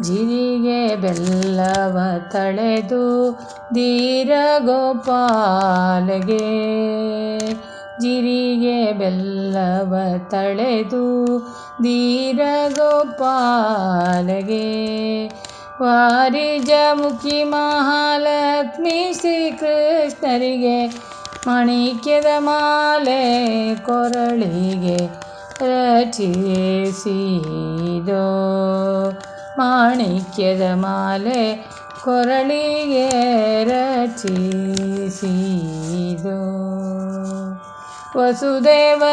ಜಿರಿಗೆ ಬೆಲ್ಲವ ತಳೆದು ಧೀರ ಗೋಪಾಲಗೆ, ಜಿರಿಗೆ ಬೆಲ್ಲವ ತಳೆದು ಧೀರ ಗೋಪಾಲಗೆ, ವಾರಿಜಮುಖಿ ಮಹಾಲಕ್ಷ್ಮಿ ಶ್ರೀಕೃಷ್ಣರಿಗೆ ಮಾಣಿಕ್ಯದ ಮಾಲೆ ಕೊರಳಿಗೆ ರಚಿಸಿದೋ, ಮಾಣಿಕ್ಯದ ಮಾಲೆ ಕೊರಳಿಗೆ ರಚಿಸಿದೋ. ವಸುದೇವನಂದಗೆ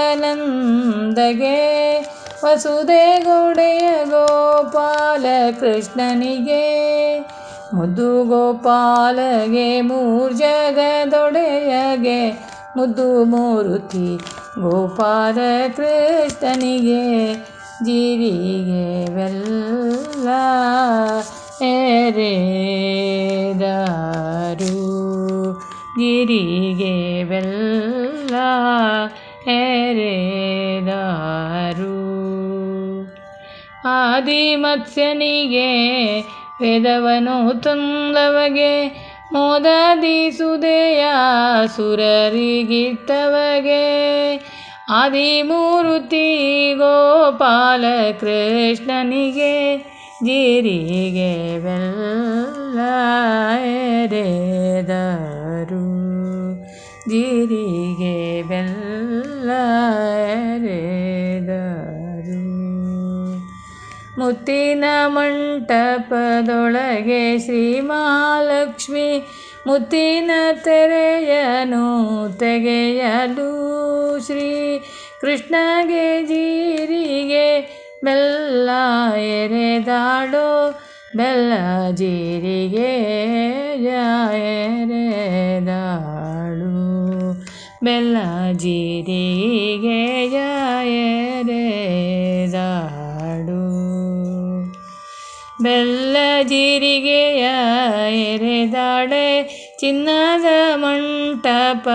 ವಸುದೇಗೌಡೆಯ ಗೋಪಾಲ ಕೃಷ್ಣನಿಗೆ, ಮುದ್ದು ಗೋಪಾಲಗೆ ಮೂರ್ಜಗದೊಡೆಯಗೆ ಮುದ್ದು ಮೂರುತಿ ಗೋಪಾಲ ಕೃಷ್ಣನಿಗೆ, ಜಿರಿಗೆ ಬೆಲ್ಲ ಎರೆದರು, ಜಿರಿಗೆ ಬೆಲ್ಲ ಎರೆದರು. ಆದಿಮತ್ಸ್ಯನಿಗೆ ವೇದವನು ತಂದವಗೆ, ಮೋದದಿ ಸುದೆಯ ಸುರರಿಗಿತ್ತವಗೆ, ಆದಿಮೂರುತಿ ಗೋಪಾಲ ಕೃಷ್ಣನಿಗೆ, ಜಿರಿಗೆ ಬೆಲ್ಲ ಎರೆದರು, ಜಿರಿಗೆ ಬೆಲ್ಲ ಎರೆದರು. ಮುತ್ತಿನ ಮಂಟಪದೊಳಗೆ ಶ್ರೀ ಮಹಾಲಕ್ಷ್ಮಿ ಮುತ್ತಿನ ತೆರೆಯನು ತೆಗೆಯಲು, ಶ್ರೀ ಕೃಷ್ಣಗೆ ಜಿರಿಗೆ ಬೆಲ್ಲ ಎರೆದಾಳೋ, ಬೆಲ್ಲ ಜಿರಿಗೆಯ ಎರೆದಾಳು, ಬೆಲ್ಲ ಜಿರಿಗೆಯ ಎರೆದಾಳು. ಬೆಲ್ಲ ಜಿರಿಗೆಯ ಎರೆದಾಳೆ ಚಿನ್ನದ ಮಂಟಪದೊಳಗೆ,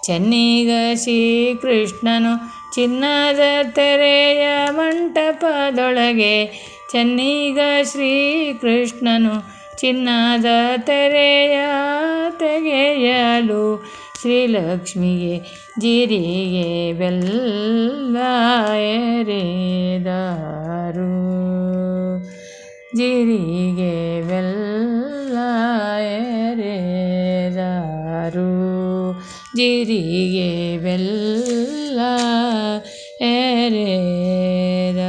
ಚೆನ್ನಿಗ ಶ್ರೀಕೃಷ್ಣನು ಚಿನ್ನದ ತೆರೆಯ ಮಂಟಪದೊಳಗೆ, ಚೆನ್ನಿಗ ಶ್ರೀಕೃಷ್ಣನು ಚಿನ್ನದ ತೆರೆಯ ತೆಗೆಯಲು, ಶ್ರೀಲಕ್ಷ್ಮಿಗೆ ಜಿರಿಗೆ ಬೆಲ್ಲ ಎರೆದರು, ಜಿರಿಗೆ ಬೆಲ್ಲ ಎರೆದರು, ಜಿರಿಗೆ ಬೆಲ್ಲ ಎರೆದರು.